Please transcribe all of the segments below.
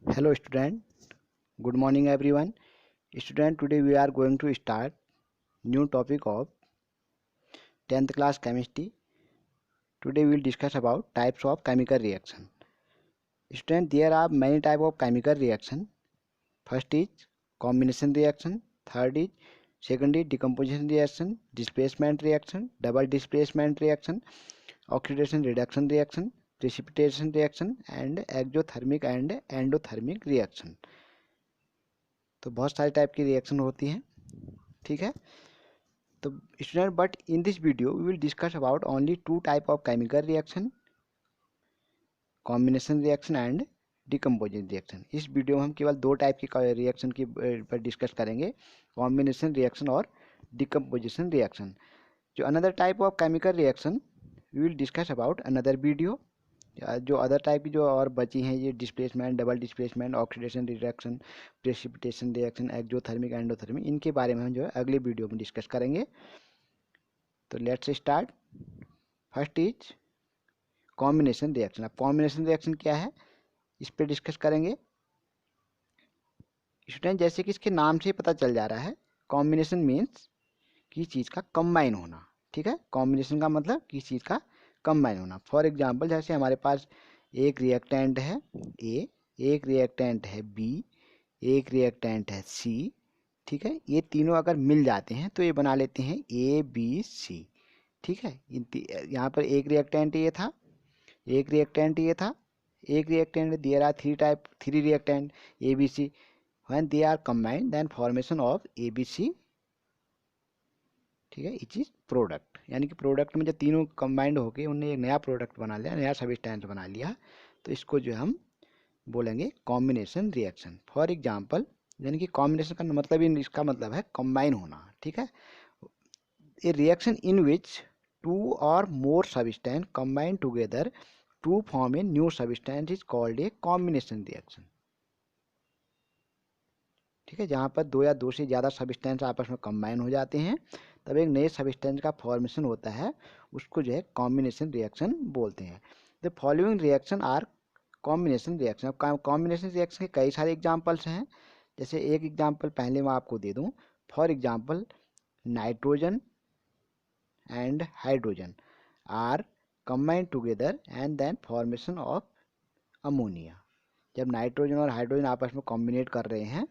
Hello student, good morning everyone. Student, today we are going to start new topic of 10th class chemistry. Today we will discuss about types of chemical reaction. Student, there are many type of chemical reaction. First is combination reaction, third is second is decomposition reaction, displacement reaction, double displacement reaction, oxidation reduction reaction, precipitation reaction and exothermic and endothermic reaction. तो बहुत सारे type की reaction होती हैं, ठीक है। तो student, but in this video we will discuss about only two type of chemical reaction, combination reaction and decomposition reaction. इस वीडियो में हम केवल दो टाइप की रिएक्शन की पर डिस्कस करेंगे, कॉम्बिनेशन रिएक्शन और डिकम्पोजिशन रिएक्शन। जो another type of chemical reaction we will discuss about another video. जो अदर टाइप की जो और बची हैं, ये displacement, double displacement, oxidation reaction, precipitation reaction, exothermic, endothermic, इनके बारे में हम जो है अगले वीडियो में डिस्कस करेंगे। तो let's start. First is combination reaction. अब कॉम्बिनेशन रिएक्शन क्या है, इस पर डिस्कस करेंगे। स्टूडेंट, जैसे कि इसके नाम से पता चल जा रहा है, कॉम्बिनेशन मीन्स किसी चीज़ का कंबाइन होना, ठीक है। कॉम्बिनेशन का मतलब किसी चीज़ का कंबाइन होना। फॉर एग्जांपल, जैसे हमारे पास एक रिएक्टेंट है ए, एक रिएक्टेंट है बी, एक रिएक्टेंट है सी, ठीक है। ये तीनों अगर मिल जाते हैं तो ये बना लेते हैं ए बी सी, ठीक है। यहाँ पर एक रिएक्टेंट ये था, एक रिएक्टेंट ये था, एक reactant, there are three reactant A B C. When they are combined then formation of A B C, ठीक है, इट इज प्रोडक्ट। यानी कि प्रोडक्ट में जब तीनों कंबाइंड होके उन्होंने एक नया प्रोडक्ट बना लिया, नया सब्सटेंस बना लिया, तो इसको जो हम बोलेंगे कॉम्बिनेशन रिएक्शन। फॉर एग्जांपल, यानी कि कॉम्बिनेशन का मतलब ही, इसका मतलब है कंबाइन होना, ठीक है। ए रिएक्शन इन विच टू और more substance combine together to form a new substance is called a combination reaction, ठीक है। जहाँ पर दो या दो से ज़्यादा सब्सटेंस आपस में कंबाइन हो जाते हैं, तब एक नए सब्सटेंस का फॉर्मेशन होता है, उसको जो है कॉम्बिनेशन रिएक्शन बोलते हैं। The following reaction are combination reaction. अब कॉम्बिनेशन रिएक्शन के कई सारे एग्जांपल्स हैं। जैसे एक एग्जांपल पहले मैं आपको दे दूं। For example, nitrogen and hydrogen are combined together and then formation of ammonia. जब नाइट्रोजन और हाइड्रोजन आपस में कॉम्बिनेट कर रहे हैं,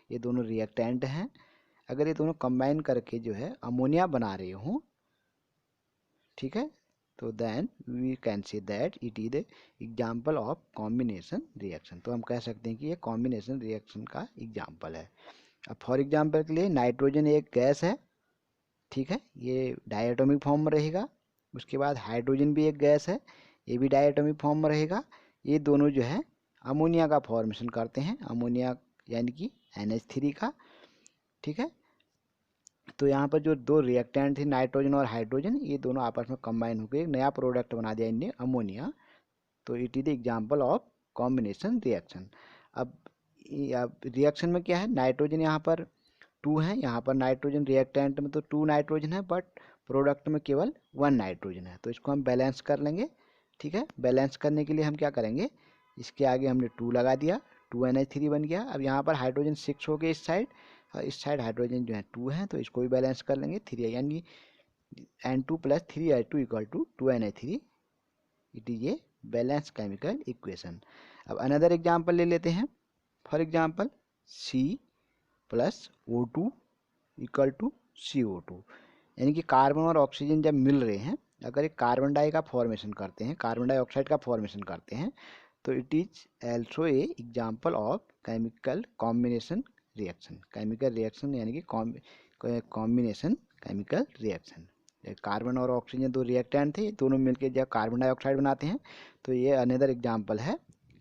ये दोनों रिएक्टेंट हैं, अगर ये दोनों कंबाइन करके जो है अमोनिया बना रहे हों, ठीक है, तो then we can say that it is the example of combination reaction. तो हम कह सकते हैं कि ये कॉम्बिनेशन रिएक्शन का एग्जाम्पल है। अब फॉर एग्जाम्पल के लिए, नाइट्रोजन एक गैस है, ठीक है, ये डायटोमिक फॉर्म में रहेगा। उसके बाद हाइड्रोजन भी एक गैस है, ये भी डायटोमिक फॉर्म में रहेगा। ये दोनों जो है अमोनिया का फॉर्मेशन करते हैं, अमोनिया यानी कि NH3 का, ठीक है। तो यहाँ पर जो दो रिएक्टेंट थे, नाइट्रोजन और हाइड्रोजन, ये दोनों आपस में कंबाइन होकर एक नया प्रोडक्ट बना दिया इनने, अमोनिया। तो it is the example of combination reaction. अब रिएक्शन में क्या है, नाइट्रोजन यहाँ पर टू है, यहाँ पर नाइट्रोजन रिएक्टेंट में तो टू नाइट्रोजन है, बट प्रोडक्ट में केवल वन नाइट्रोजन है। तो इसको हम बैलेंस कर लेंगे, ठीक है। बैलेंस करने के लिए हम क्या करेंगे, इसके आगे हमने टू लगा दिया, 2NH3 बन गया। अब यहाँ पर हाइड्रोजन 6 हो गए इस साइड, और इस साइड हाइड्रोजन जो है 2 है, तो इसको भी बैलेंस कर लेंगे। 3 यानी N2 + 3H2 = 2NH3। It is a balance chemical equation. अब अनदर एग्जाम्पल ले लेते हैं। For example, C+O2 = CO2। यानी कि कार्बन और ऑक्सीजन जब मिल रहे हैं, अगर एक कार्बन डाई का फॉर्मेशन करते हैं, कार्बन डाइऑक्साइड का फॉर्मेशन करते हैं, तो it is also a example of chemical combination reaction. Chemical reaction यानी कि कॉम्बिनेशन केमिकल रिएक्शन। कार्बन और ऑक्सीजन दो रिएक्टेंट थे, दोनों मिलकर जब कार्बन डाइऑक्साइड बनाते हैं, तो ये अनदर एग्जाम्पल है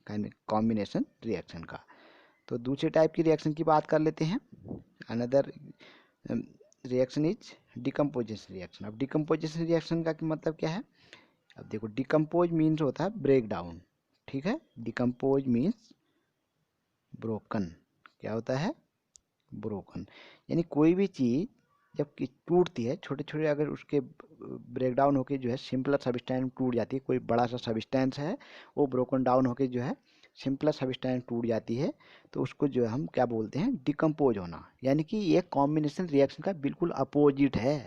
कॉम्बिनेशन रिएक्शन का। तो दूसरे टाइप की रिएक्शन की बात कर लेते हैं। Another reaction is decomposition reaction. अब डिकम्पोजिशन रिएक्शन का मतलब क्या है, अब देखो, डिकम्पोज मीन्स होता है ब्रेक डाउन, ठीक है। Decompose means broken. क्या होता है, ब्रोकन। यानी कोई भी चीज़ जब टूटती है, छोटे छोटे अगर उसके ब्रेक डाउन होकर जो है सिंपलर सब्सटेंस टूट जाती है, कोई बड़ा सा सब्सटेंस है वो ब्रोकन डाउन होकर जो है सिंपलर सब्सटेंस टूट जाती है तो उसको जो है हम क्या बोलते हैं, डिकम्पोज होना। यानी कि ये कॉम्बिनेशन रिएक्शन का बिल्कुल अपोजिट है।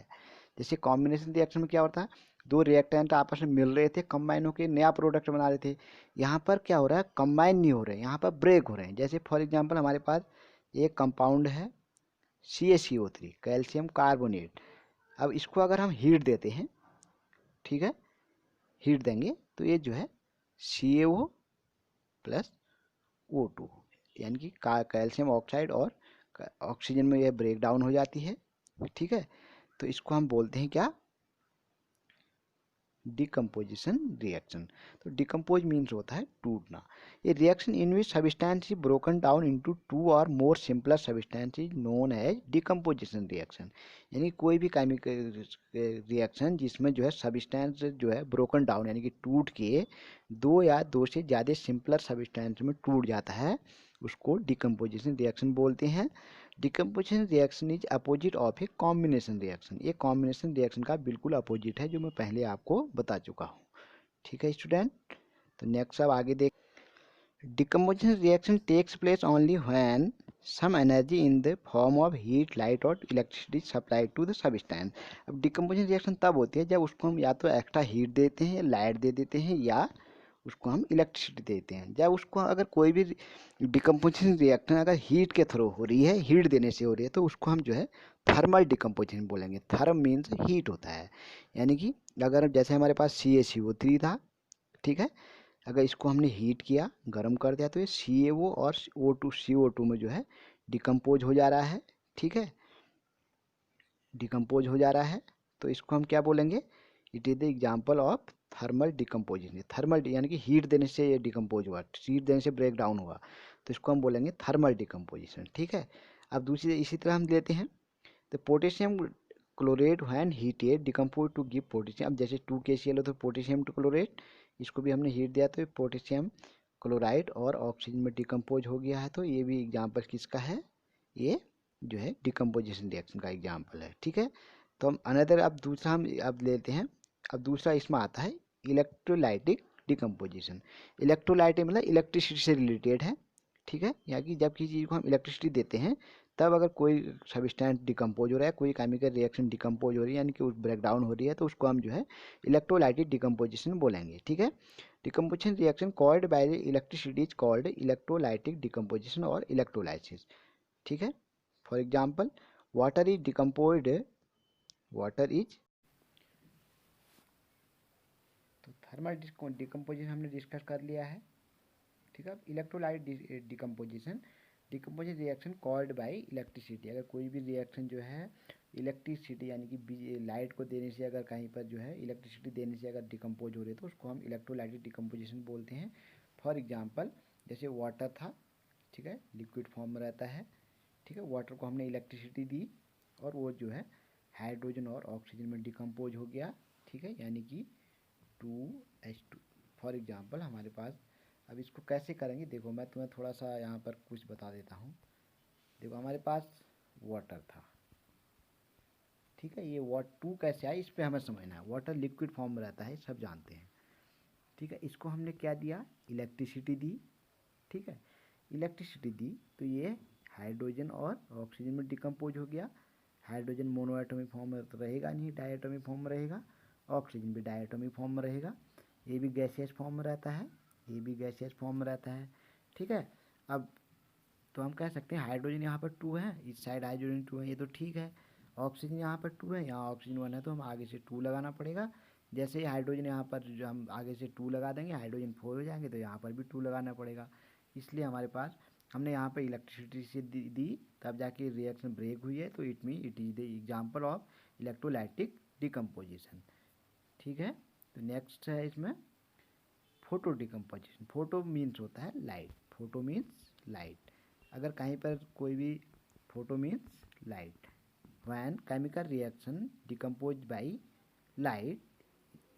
जैसे कॉम्बिनेशन रिएक्शन में क्या होता है, दो रिएक्टेंट आपस में मिल रहे थे, कंबाइन होकर नया प्रोडक्ट बना रहे थे। यहाँ पर क्या हो रहा है, कंबाइन नहीं हो रहे, यहाँ पर ब्रेक हो रहे हैं। जैसे फॉर एग्जांपल हमारे पास एक कंपाउंड है CaCO3, कैल्शियम कार्बोनेट। अब इसको अगर हम हीट देते हैं, ठीक है, हीट देंगे तो ये जो है CaO प्लस O2 यानी कि कैल्शियम ऑक्साइड और ऑक्सीजन में यह ब्रेक डाउन हो जाती है। ठीक है, तो इसको हम बोलते हैं क्या, डिकम्पोजिशन रिएक्शन। तो डिकम्पोज मीन्स होता है टूटना। ये reaction in which substance is broken down into two और more simpler substance is known as decomposition reaction. यानी कोई भी केमिकल रिएक्शन जिसमें जो है सब्सटेंस जो है ब्रोकन डाउन यानी कि टूट के दो या दो से ज़्यादा सिंपलर सब्सटेंस में टूट जाता है, उसको डिकम्पोजिशन रिएक्शन बोलते हैं। Decomposition reaction is opposite of A combination reaction. ये कॉम्बिनेशन रिएक्शन का बिल्कुल अपोजिट है, जो मैं पहले आपको बता चुका हूँ। ठीक है स्टूडेंट, तो नेक्स्ट अब आगे देख। Decomposition reaction takes place only when some energy in the form of heat, light और electricity supply to the substance. अब डिकम्पोजिशन रिएक्शन तब होती है जब उसको हम या तो एक्स्ट्रा हीट देते हैं, लाइट दे देते हैं, या उसको हम इलेक्ट्रिसिटी देते हैं। जब उसको अगर कोई भी डिकम्पोजिशन रिएक्शन अगर हीट के थ्रू हो रही है, हीट देने से हो रही है, तो उसको हम जो है थर्मल डिकम्पोजिशन बोलेंगे। थर्म मीन्स हीट होता है। यानी कि अगर जैसे हमारे पास CaCO3 था, ठीक है, अगर इसको हमने हीट किया, गर्म कर दिया, तो ये CaO और O2 CO2 में जो है डिकम्पोज हो जा रहा है। ठीक है, डिकम्पोज हो जा रहा है, तो इसको हम क्या बोलेंगे, it is the example of thermal decomposition. Thermal यानी कि हीट देने से ये डिकम्पोज हुआ, हीट देने से ब्रेक डाउन हुआ, तो इसको हम बोलेंगे थर्मल डिकम्पोजिशन। ठीक है, अब दूसरी इसी तरह हम लेते हैं तो potassium chlorate when heated decompose to give potassium. अब जैसे 2KCl हो तो पोटेशियम टू क्लोरेट, इसको भी हमने हीट दिया तो पोटेशियम क्लोराइड और ऑक्सीजन में डिकम्पोज हो गया है। तो ये भी एग्जाम्पल किसका है, ये जो है डिकम्पोजिशन रिएक्शन का एग्जाम्पल है। ठीक है, तो हम अनदर अब दूसरा हम अब लेते हैं। अब दूसरा इसमें आता है इलेक्ट्रोलाइटिक डिकम्पोजिशन। इलेक्ट्रोलाइटिक मतलब इलेक्ट्रिसिटी से रिलेटेड है। ठीक है, यानी कि जब किसी चीज़ को हम इलेक्ट्रिसिटी देते हैं, तब अगर कोई सब्सटेंस डिकम्पोज हो रहा है, कोई केमिकल रिएक्शन डिकम्पोज हो रही है, यानी कि उस ब्रेक डाउन हो रही है, तो उसको हम जो है इलेक्ट्रोलाइटिक डिकम्पोजिशन बोलेंगे। ठीक है, decomposition reaction called by electricity is called electrolytic decomposition और इलेक्ट्रोलाइसिस। ठीक है, for example water is decomposed, water is, तो थर्मल डिकम्पोजिशन हमने डिस्कस कर लिया है। ठीक है, electrolyte decomposition, decomposition reaction called by electricity. अगर कोई भी रिएक्शन जो है इलेक्ट्रिसिटी यानी कि लाइट को देने से, अगर कहीं पर जो है इलेक्ट्रिसिटी देने से अगर डिकम्पोज हो रही है, तो उसको हम इलेक्ट्रोलाइटिक डिकम्पोजिशन बोलते हैं। फॉर एग्जांपल जैसे वाटर था, ठीक है, लिक्विड फॉर्म में रहता है। ठीक है, वाटर को हमने इलेक्ट्रिसिटी दी और वो जो है हाइड्रोजन और ऑक्सीजन में डिकम्पोज हो गया। ठीक है, यानी कि 2H2 फॉर एग्जांपल हमारे पास। अब इसको कैसे करेंगे, देखो मैं तुम्हें थोड़ा सा यहाँ पर कुछ बता देता हूँ। देखो हमारे पास वाटर था, ठीक है, ये टू कैसे आया इस पर हमें समझना है। वाटर लिक्विड फॉर्म में रहता है, सब जानते हैं। ठीक है, इसको हमने क्या दिया, इलेक्ट्रिसिटी दी। ठीक है, इलेक्ट्रिसिटी दी तो ये हाइड्रोजन और ऑक्सीजन में डिकम्पोज हो गया। हाइड्रोजन मोनोएटॉमिक फॉर्म में तो रहेगा नहीं, डायएटॉमिक फॉर्म में रहेगा। ऑक्सीजन भी डायएटॉमिक फॉर्म में रहेगा। ये भी गैसियस फॉर्म में रहता है, ये भी गैसियस फॉर्म में रहता है। ठीक है, अब तो हम कह सकते हैं हाइड्रोजन यहाँ पर 2 है, इस साइड हाइड्रोजन 2 है, ये तो ठीक है। ऑक्सीजन यहाँ पर 2 है, यहाँ ऑक्सीजन 1 है, तो हम आगे से 2 लगाना पड़ेगा। जैसे ही हाइड्रोजन यहाँ पर जो हम आगे से 2 लगा देंगे, हाइड्रोजन 4 हो जाएंगे, तो यहाँ पर भी 2 लगाना पड़ेगा। इसलिए हमारे पास हमने यहाँ पर इलेक्ट्रिसिटी से दी तब जाके रिएक्शन ब्रेक हुई है, तो it is the example of electrolytic decomposition. ठीक है, तो नेक्स्ट है इसमें फोटो डिकम्पोजिशन। फोटो मीन्स होता है लाइट, फोटो मीन्स लाइट। अगर कहीं पर कोई भी, photo means light, when chemical reaction decompose by light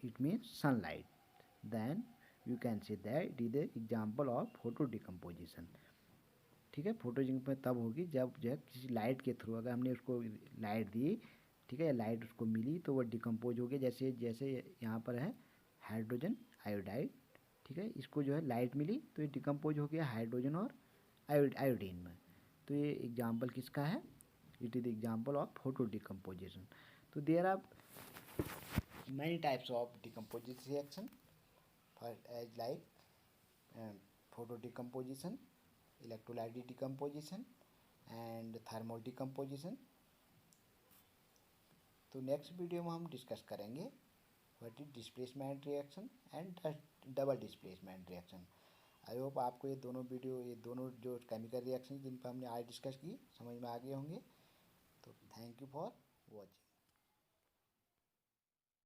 it means sunlight, then you can say that it is the example of photo decomposition। ठीक है, photo decomposition तब होगी जब जो है किसी लाइट के थ्रू, अगर हमने उसको लाइट दी, ठीक है, लाइट उसको मिली, तो वो डिकम्पोज हो गया। जैसे जैसे यहाँ पर है हाइड्रोजन आयोडाइड, ठीक है, इसको जो है लाइट मिली तो ये डिकम्पोज हो गया हाइड्रोजन और आयोडीन में। तो ये एग्जाम्पल किसका है, it is the example of photo decomposition. तो there are many types of decomposition reaction for as like photo decomposition, electrolyte decomposition and thermal decomposition। तो नेक्स्ट वीडियो में हम डिस्कस करेंगे what is displacement reaction and double displacement reaction. I hope आपको ये दोनों जो chemical reaction जिन पर हमने आज डिस्कस की समझ में आ गए होंगे। तो थैंक यू फॉर वॉचिंग।